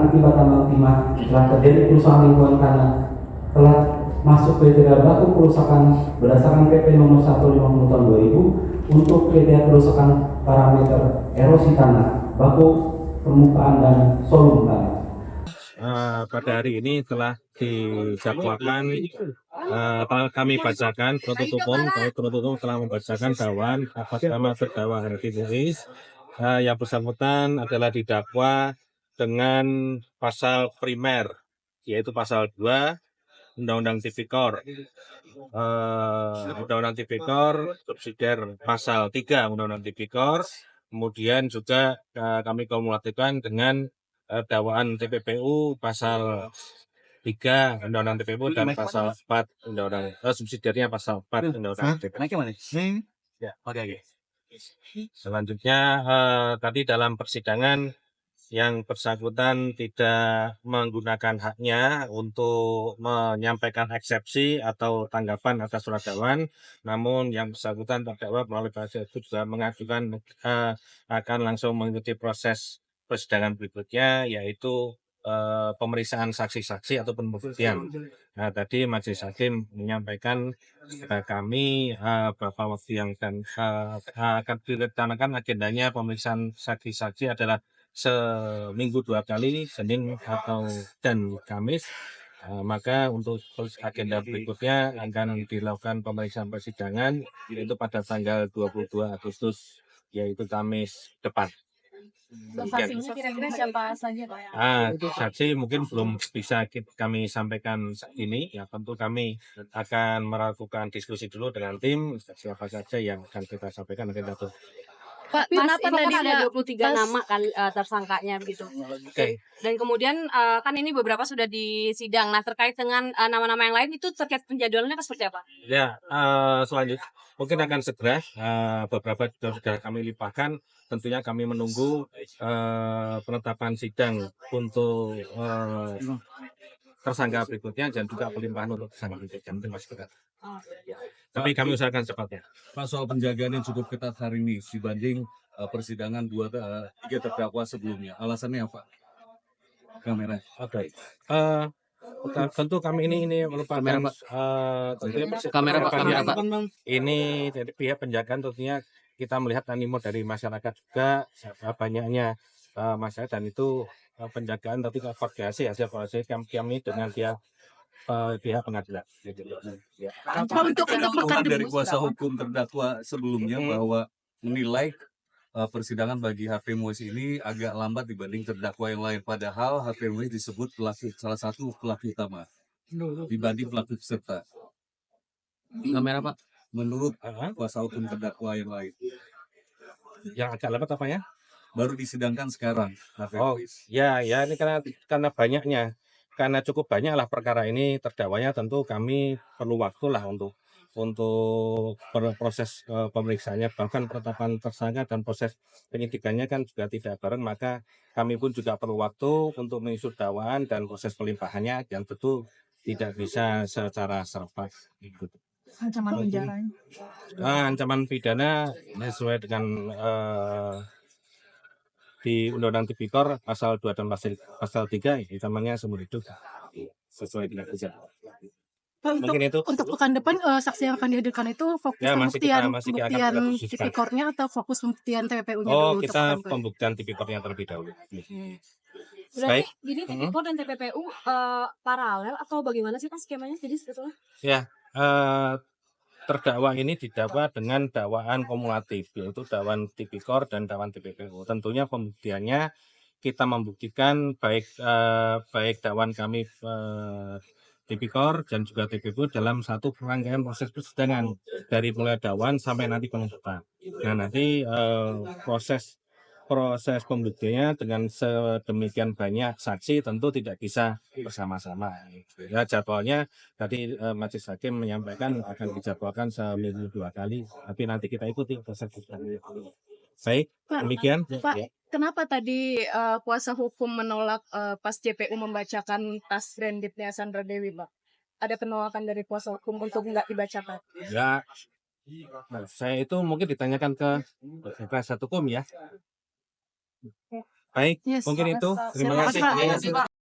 akibat tambang timah telah terjadi kerusakan lingkungan karena telah masuk kriteria baku kerusakan berdasarkan PP nomor 150 tahun 2000 untuk kriteria kerusakan parameter erosi tanah, baku permukaan dan solum tanah. Pada hari ini telah dijadwalkan, telah kami bacakan penuntut umum. Penuntut umum telah membacakan dakwaan atas nama terdakwa Hardy Muiz. Yang bersangkutan adalah didakwa dengan pasal primer, yaitu pasal 2 Undang-Undang Tipikor, Undang-Undang Tipikor, subsidiar pasal 3 Undang-Undang Tipikor. Kemudian juga kami kumulatifkan dengan dakwaan TPPU pasal 3 Undang-Undang TPPU dan pasal 4 Undang-Undang subsidiarnya pasal 4 Undang-Undang TPPU. Ya, oke. Selanjutnya tadi dalam persidangan yang bersangkutan tidak menggunakan haknya untuk menyampaikan eksepsi atau tanggapan atas surat dakwaan, namun yang bersangkutan terdakwa melalui bahasa itu juga mengajukan akan langsung mengikuti proses persidangan berikutnya, yaitu pemeriksaan saksi-saksi atau pembuktian. Nah, tadi Majelis Hakim menyampaikan kepada kami beberapa waktu yang akan direncanakan agendanya pemeriksaan saksi-saksi adalah seminggu 2 kali, Senin dan Kamis. Maka untuk agenda berikutnya akan dilakukan pemeriksaan persidangan yaitu pada tanggal 22 Agustus, yaitu Kamis depan. Saksinya kira-kira siapa saja, Pak? Saksi mungkin belum bisa kami sampaikan saat ini. Ya, tentu kami akan melakukan diskusi dulu dengan tim siapa saja yang akan kita sampaikan nanti. Pak, kenapa tadi ada 23 nama kan tersangkanya begitu? Oke. Dan kemudian kan ini beberapa sudah disidang. Nah, terkait dengan nama-nama yang lain itu terkait penjadwalannya seperti apa? Ya, selanjutnya mungkin akan segera beberapa sudah kami limpahkan. Tentunya kami menunggu penetapan sidang untuk tersangka berikutnya dan juga pelimpahan untuk tersangka berikutnya. Terima kasih. Tapi kami usahakan cepatnya. Pak, soal penjagaan yang cukup ketat hari ini dibanding persidangan 3 terdakwa sebelumnya, alasannya apa? Kamera. Oke. Tentu kami ini merupakan tentunya Kamera Pak. Ini dari pihak penjagaan tentunya kita melihat animo dari masyarakat juga banyaknya masyarakat, dan itu penjagaan tapi koordinasi hasil koordinasi kami dengan pihak pengadilan. Ya. Untuk dari kuasa hukum terdakwa sebelumnya bahwa menilai persidangan bagi Harvey Muiz ini agak lambat dibanding terdakwa yang lain, padahal Harvey Muiz disebut salah satu pelaku utama dibanding pelaku peserta. Kamera Pak. Menurut kuasa hukum terdakwa yang lain, Yang agak lambat apa ya? Baru disidangkan sekarang. Ya, ini karena banyaknya, karena cukup banyaklah perkara ini terdakwanya, tentu kami perlu waktu lah untuk proses pemeriksaannya, bahkan penetapan tersangka dan proses penyidikannya kan juga tidak bareng, maka kami pun juga perlu waktu untuk mengusut dakwaan dan proses pelimpahannya yang tentu tidak bisa secara serempak. Ancaman penjara. Ancaman pidana sesuai dengan di Undang-Undang Tipikor pasal 2 dan pasal 3 namanya seumur hidup sesuai dengan hukum. Mungkin itu untuk pekan depan saksi yang akan dihadirkan itu fokus Ya, pembuktian Tipikornya atau fokus pembuktian TPPU-nya dulu? Kita pembuktian Tipikornya terlebih dahulu. Berarti gini, Tipikor dan TPPU paralel atau bagaimana sih Pak skemanya? Jadi sebetulnya? Ya, terdakwa ini didakwa dengan dakwaan kumulatif, yaitu dakwaan Tipikor dan dakwaan TPPU. Tentunya pembuktiannya kita membuktikan baik dakwaan kami Tipikor dan juga TPPU dalam satu rangkaian proses persidangan dari mulai dakwaan sampai nanti penuntutan. Nah, nanti proses pembuktiannya dengan sedemikian banyak saksi tentu tidak bisa bersama-sama. Ya, jadwalnya tadi Majelis Hakim menyampaikan akan dijadwalkan seminggu 2 kali, tapi nanti kita ikuti proses persidangan. Baik, demikian. Pak, kenapa tadi kuasa hukum menolak pas JPU membacakan tas brandednya Sandra Dewi, Pak? Ada penolakan dari kuasa hukum untuk nggak dibacakan? Ya, saya itu mungkin ditanyakan ke penasihat hukum ya. Baik, Yes. mungkin itu. Terima Terima kasih. kasih, Pak.